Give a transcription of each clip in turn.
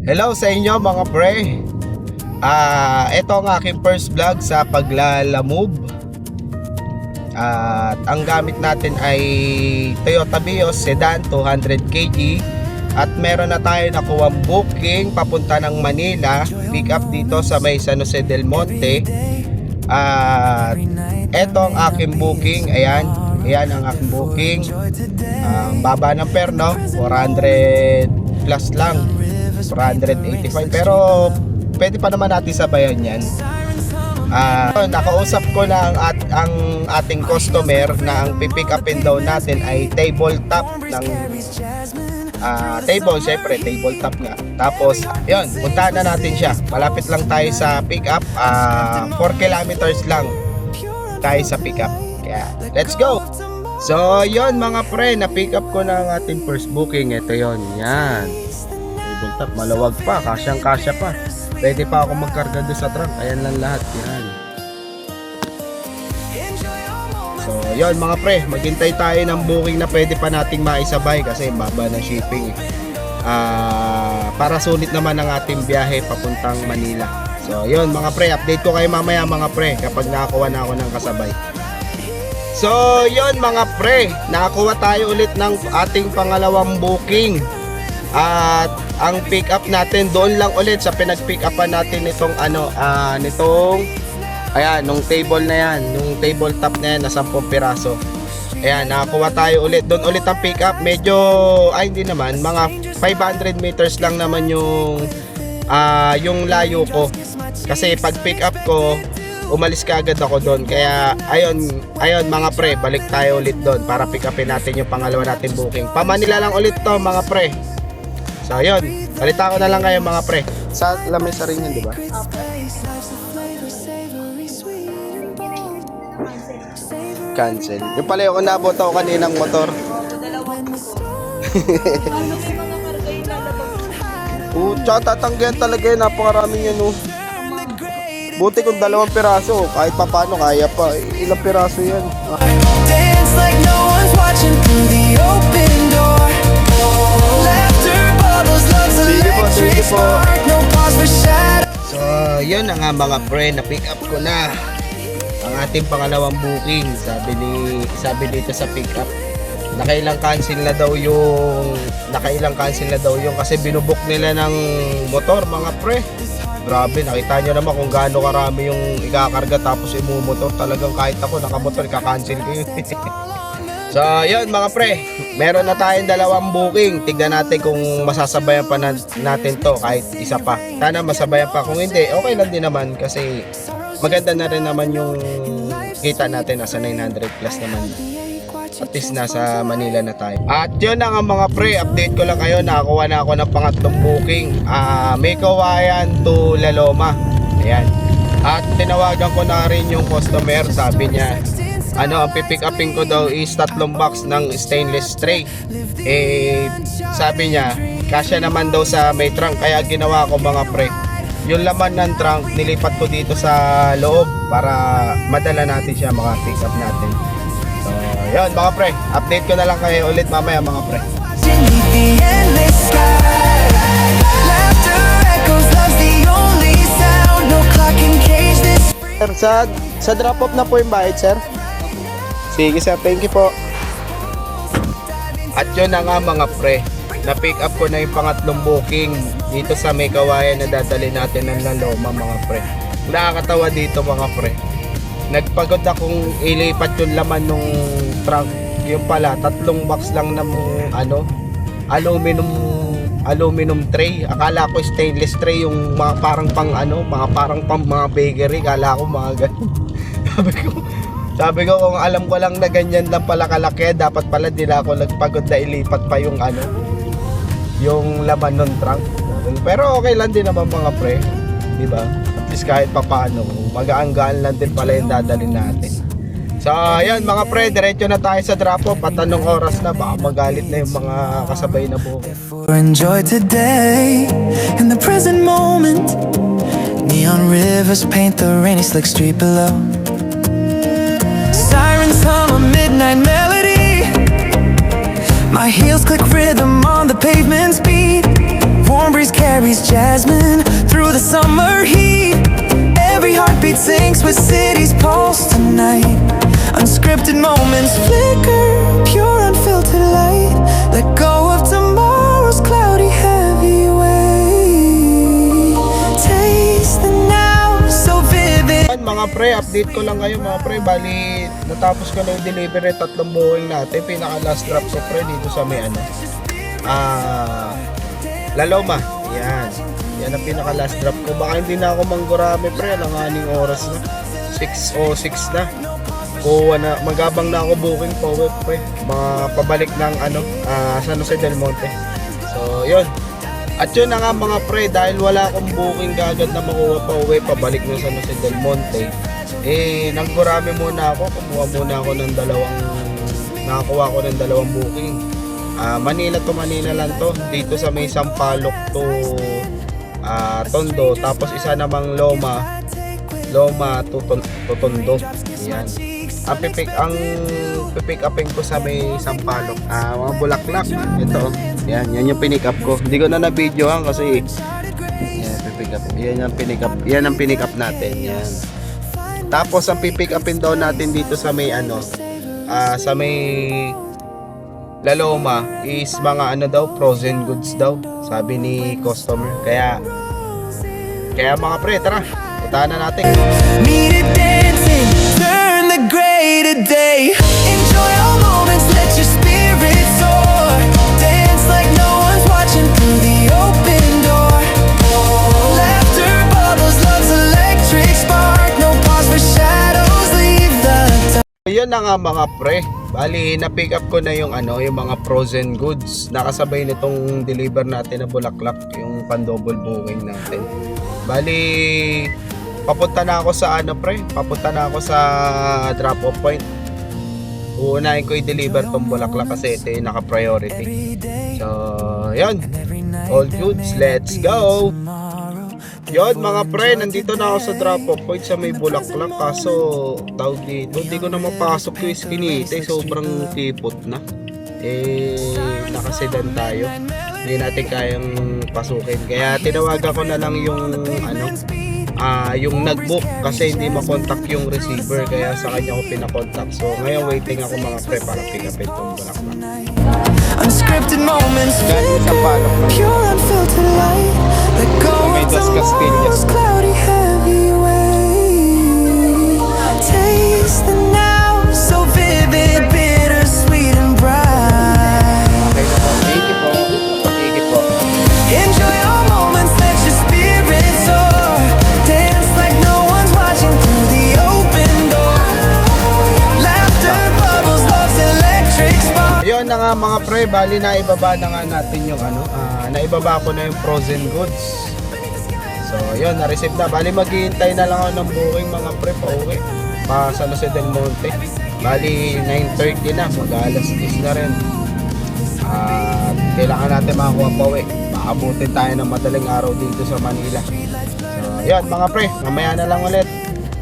Hello sa inyo mga pre. Ito ang aking first vlog sa paglalamove. At ang gamit natin ay Toyota Vios Sedan 200kg. At meron na tayo nakuha booking papunta ng Manila. Pick up dito sa may San Jose del Monte. At ito ang aking booking. Ayan ang aking booking. Baba ng perno, 400 plus lang, 485, pero pwede pa naman natin sabayan yan. Nakausap ko na ang ating customer na ang pipick upin daw natin ay tabletop ng table, syempre tabletop nga. Tapos yun, puntahan na natin siya. Malapit lang tayo sa pick up, 4 kilometers lang tayo sa pick up. Kaya let's go. So yun mga pre, na pick up ko na ang ating first booking. Ito yun, yan tabletop, malawag pa, kasyang kasya pa. Pwede pa ako magkarga doon sa trunk. Ayan lang lahat, yan. So yun mga pre, maghintay tayo ng booking na pwede pa nating maisabay kasi baba ng shipping. Para sulit naman ang ating biyahe papuntang Manila. So yun mga pre, update ko kayo mamaya mga pre kapag nakakuha na ako ng kasabay. So yun mga pre, nakakuha tayo ulit ng ating pangalawang booking. At ang pick up natin doon lang ulit sa pinag-pick upan natin nitong nung table na yan, nung tabletop na yan na 10 piraso. Ayan, nakakuha tayo ulit. Doon ulit ang pick up. Medyo, hindi naman, mga 500 meters lang naman yung layo ko. Kasi pag pick up ko, umalis ka agad ako doon. Kaya, ayun mga pre, balik tayo ulit doon para pick upin natin yung pangalawa natin booking. Pa-Manila lang ulit to mga pre. So ayun, balita ko na lang kayo mga pre. Sa lamesa rin yun, di ba? Cancel. Yung pala yung nabot ako kaninang motor. Tsaka tatanggihan talaga yun. Napakaraming yun. Buti kung 2 piraso. Kahit pa paano, kaya pa. Ilang piraso yan. Dance like no one's watching through the open door. Laughter bubbles, love's electric spark. No pause for shadow. So yun na nga mga pre, na pick up ko na ang ating pangalawang booking. Sabi dito sa pick up, nakailang cancel na daw yung kasi binubok nila ng motor mga pre. Grabe, nakita nyo naman kung gaano karami yung ikakarga tapos imumotor. Talagang kahit ako nakamotor, ika-cancel ko yun. So yun mga pre, meron na tayong 2 booking. Tignan natin kung masasabayan pa natin to kahit isa pa. Sana masabayan pa, kung hindi okay lang din naman kasi maganda na rin naman yung kita natin, nasa 900 plus naman. At least nasa Manila na tayo. At yun na nga mga pre, update ko lang kayo, nakakuha na ako ng pangatlong booking. May kawayan to La Loma. Ayan. At tinawagan ko na rin yung customer. Sabi niya, ang pipick upin ko daw is 3 box ng stainless tray. Sabi niya, kasya naman daw sa may trunk. Kaya ginawa ko mga pre, yung laman ng trunk nilipat ko dito sa loob para madala natin siya, maka-pick up natin. So yun mga pre, update ko na lang kayo ulit mamaya mga pre. Beneath the endless sky, laughter echoes, love's the only sound. No clock can cage this. Sir, sa drop off na po yung bayad sir. Sige sir, thank you po. At yun na nga mga pre, na pick up ko na yung pangatlong booking dito sa may kawayan na dadali natin ng La Loma mga pre. Nakakatawa dito mga pre, nagpagod akong ilipat yung laman nung truck. Yung pala 3 box lang ng aluminum tray. Akala ko stainless tray, yung mga parang pang mga bakery. Akala ko mga ganun. Sabi ko kung alam ko lang na ganyan lang pala kalaki, dapat pala di na ako nagpagod na ilipat pa yung yung laman ng trunk. Pero okay lang din naman mga pre, di ba? At least kahit papaano, magaan-gaan lang din pala yung dadalhin natin. So ayun mga pre, diretso na tayo sa drop off. At anong oras na, baka magalit na yung mga kasabay na buko. Enjoy today in the present moment. Neon rivers paint the rainy slick street below. Sirens hum a midnight melody. My heels click rhythm on the pavement's beat. warm breeze carries jasmine through the summer heat. Every heartbeat syncs with city's pulse tonight. Unscripted moments flicker, pure unfiltered light. Let go of tomorrow's cloudy heavy weight. Taste the now, so vivid. Mga pre, update ko lang kayo mga pre. Bali, natapos ko na yung delivery tatlong Boeing natin. Pinaka last drop ko pre dito sa may ano, La Loma. Yan ang pinaka last drop ko. Baka hindi na ako manggurami pre. Alanganing oras na, 6:06 na. Kuha na, magabang na ako booking po pre. Mga pabalik ng ano, San Jose del Monte. So yun. At yun na nga mga pre, dahil wala akong booking kagad na makuha pa uwi pabalik ng San Jose del Monte, nanggurami muna ako. Kumuha muna ako ng nakakuha ko ng dalawang booking. Manila to Manila lang to, dito sa may Sampaloc to Tondo, tapos isa namang Loma to Tondo. Yan. Ang pipick upin ko sa may Sampaloc, mga Bulaklak. Ito, yan yung pinick up ko. Hindi ko na na-videohan kasi yan ang pinick up natin. Yan. Tapos ang pipick upin daw natin dito sa may ano, sa may La Loma is mga ano daw, frozen goods daw, sabi ni customer. Kaya mga pre, tara, puntahan na natin. Meet it dancing, turn the gray to day. Enjoy all moments, let your spirit soar. Dance like no one's watching through the open door. Laughter bubbles, love's electric spark. No pause for shadows, leave the dark. Yun na nga mga pre. Bali, na-pick up ko na yung ano, yung mga frozen goods. Nakasabay nitong deliver natin na Bulaklak, yung pan-double booking natin. Bali, papunta na ako sa ano pre, papunta na ako sa drop-off point. Uunahin ko i-deliver tong Bulaklak kasi ito yung naka-priority. So, yun. All goods, let's go! Yun mga pre, nandito na ako sa drop-off point sa may Bulaklak. Kaso, tawag dito, hindi ko na mapasok yung Skinite. Sobrang tipot na. Nakasedan tayo. Hindi natin kayang pasukin. Kaya tinawagan ko na lang yung ano, yung nag-book kasi hindi makontak yung receiver. Kaya sa kanya ko pinakontak. So ngayon waiting ako mga pre para pick upin itong Bulaklak. Unscripted moments Galing sa Palok na pure unfiltered light. Let go May of Dos Castillas. tomorrow's cloudy heavy weight. Taste the now, so vivid, bittersweet and bright. Okay na po. Thank you po. Enjoy all moments, let your spirit soar. Dance like no one's watching through the open door. Laughter bubbles, love's electric spark. Ayun na nga mga pre, bali na ibaba na nga natin yung ano, naibaba ko na yung frozen goods. So ayun, na-receive na. Bali maghihintay na lang ako ng booking mga pre pa uwi pa San Jose del Monte. Bali 9:30 na, mag-alas 10 na rin. At kailangan natin makakuha pa uwi. Maabutin tayo ng madaling araw dito sa Manila. So ayun mga pre, mamaya na lang ulit.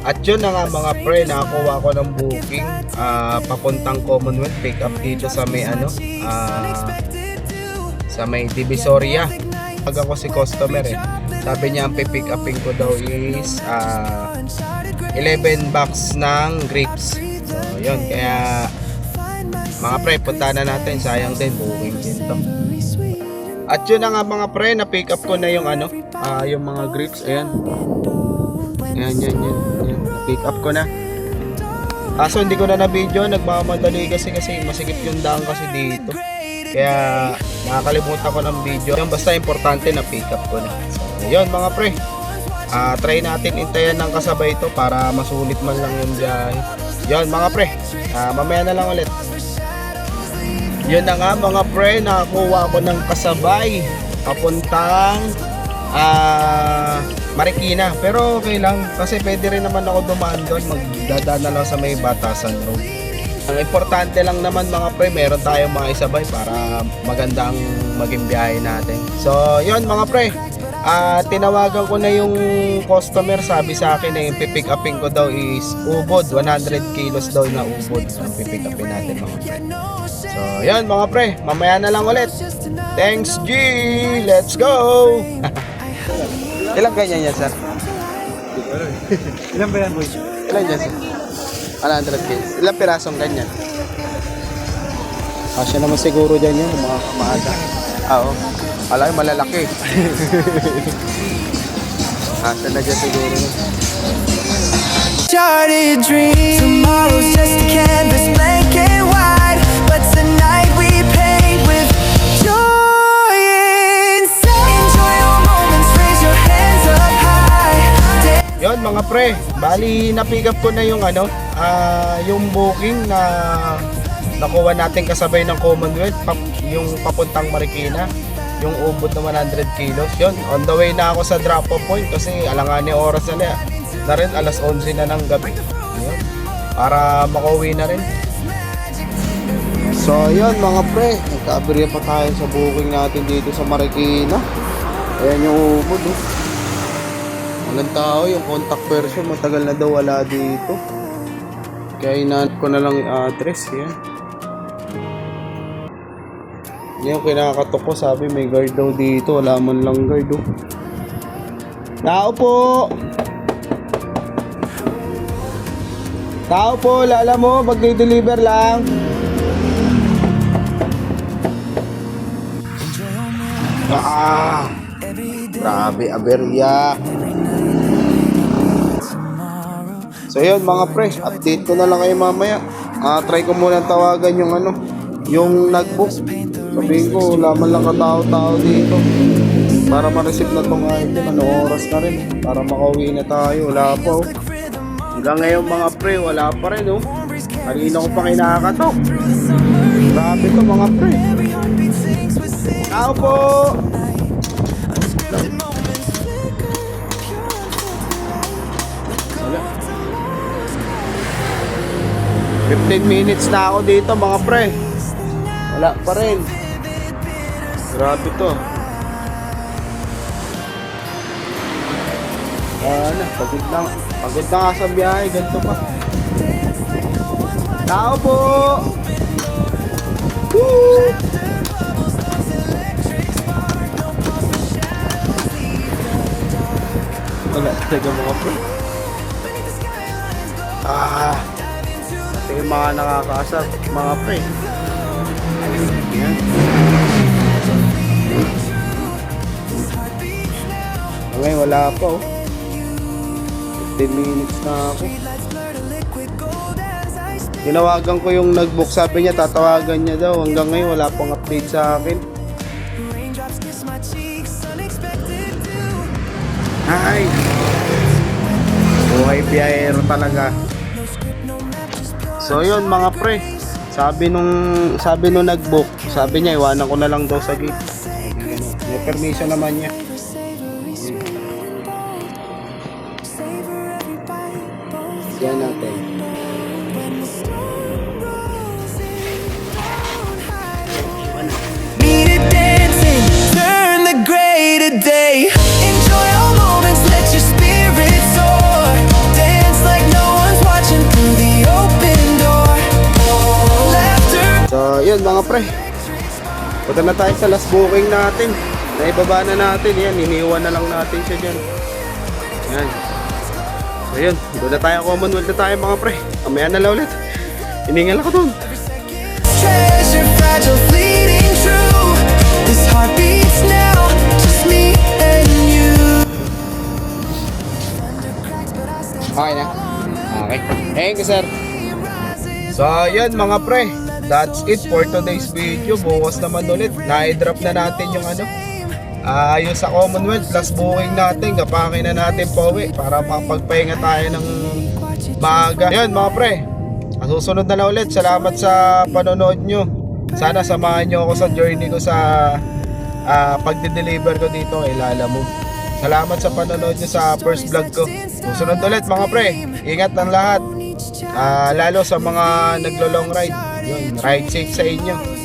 At yun na nga mga pre, nakakuha ko ng booking papuntang Commonwealth, pick up dito sa may ano, sa may Divisoria. Pag ako si customer sabi niya ang pipick upin ko daw is 11 box ng grapes. So yun, kaya mga pre, punta na natin, sayang din, booking din to. At yun na nga mga pre, na pick up ko na yung ano, yung mga grapes. Ayan, yan, pick up ko na. Kaso hindi ko na na-video, nagmamadali kasi masikip yung daan kasi dito. Kaya nakakalimutan ko ng video. Yung basta importante na pick up ko na. So yun mga pre, try natin intayan ng kasabay ito para masulit man lang yung biyahe. Yun mga pre, mamaya na lang ulit. Yun na nga mga pre, nakakuha ko ng kasabay papuntang Marikina. Pero okay lang kasi pwede rin naman ako dumaan doon, magdadaan na lang sa may Batasan Road. Ang importante lang naman mga pre, meron tayong mga isabay para magandang maging biyahe natin. So yun mga pre, tinawagan ko na yung customer. Sabi sa akin na yung pipick upin ko daw is ubod, 100 kilos daw na ubod ang pipick upin natin mga pre. So yun mga pre, mamaya na lang ulit. Thanks G! Let's go! Ilang ganyan yan, sir? Ilan ba yan, boy? Ilan yan, sir? 100 kilos. Ilang pirasong ganyan? Kasya naman siguro dyan yun, mga kamaaga. Oo. Alay, malalaki. Kasya na dyan siguro yun. Started dream. Tomorrow's just a canvas, blank and white. But tonight we paint with joy inside. Enjoy your moments, raise your hands up high. Yon mga pre, bali na-pick up ko na yung yung booking na nakuha natin kasabay ng Commonwealth, yung papuntang Marikina, yung ubod na 100 kilos. Yon, on the way na ako sa drop-off point kasi alanganin oras na rin, alas 11 na ng gabi. Yun, para makauwi na rin. So yun mga pre, nagkaaberya pa tayo sa booking natin dito sa Marikina. Ayan yung ubod eh. Walang tao, yung contact person matagal na daw wala dito. Kaya inaanap ko na lang yung address. Yan. Yan yung kinakatok ko, sabi may guard daw dito. Wala man lang guard oh. Tao po! Tao po, lala mo, mag-deliver lang. Grabe, aberya. So yun mga pre, update ko na lang kayo mamaya. Try ko muna tawagan yung nag-book. Sabihin ko, wala man lang katao-tao dito. Para ma-receive na tong item, oras na rin. Para makauwi na tayo, wala pa oh. Hanggang ngayon mga pre, wala pa rin oh. Kanina ko pa kinakatok. Grabe to mga pre. Tao po! Wala. 15 minutes na ako dito mga pre. Wala pa rin. Grabe to. Pagod na nga sa biyahe, ganito pa. Tao po! Woo! Wala talaga mga pre. Ito yung mga nakakaasar mga pre. Yan. Ngayon wala pa oh. 15 minutes na ako. Tinawagan ko yung nag-book, sabi niya tatawagan niya daw. Hanggang ngayon wala pang update sa akin. Ay, buhay biyahero talaga. So yun mga pre, sabi nung nag-book, sabi niya iwanan ko na lang daw sa gate. May permission naman niya. Yan natin. Meet it dancing, turn the gray to day. Enjoy all moments, let your spirit soar. Dance like no one's watching through the open door. Laughter. So yun mga pre, punta na tayo sa last booking natin. Naibaba na natin, yan, iniwan na lang natin siya dyan. Yan. So yun, doon na tayo, Commonwealth na tayo mga pre. Kamaya na lang ulit. Iningal ako dun. Treasure fragile, fleeting true. This heart beats now, just me and you. Okay na? Okay. Thank you sir. So yun mga pre, that's it for today's video. Bukas naman ulit, na-drop na natin yung yung sa Commonwealth, last booking natin, kapakin na natin pauwi para makapagpahinga tayo ng maaga. Yun mga pre, susunod na lang ulit. Salamat sa panonood nyo. Sana samahan nyo ako sa journey ko sa pagde-deliver ko dito kay Lala Move. Salamat sa panonood nyo sa first vlog ko. Susunod ulit mga pre, ingat ng lahat, lalo sa mga naglo-long ride. Yun, ride safe sa inyo.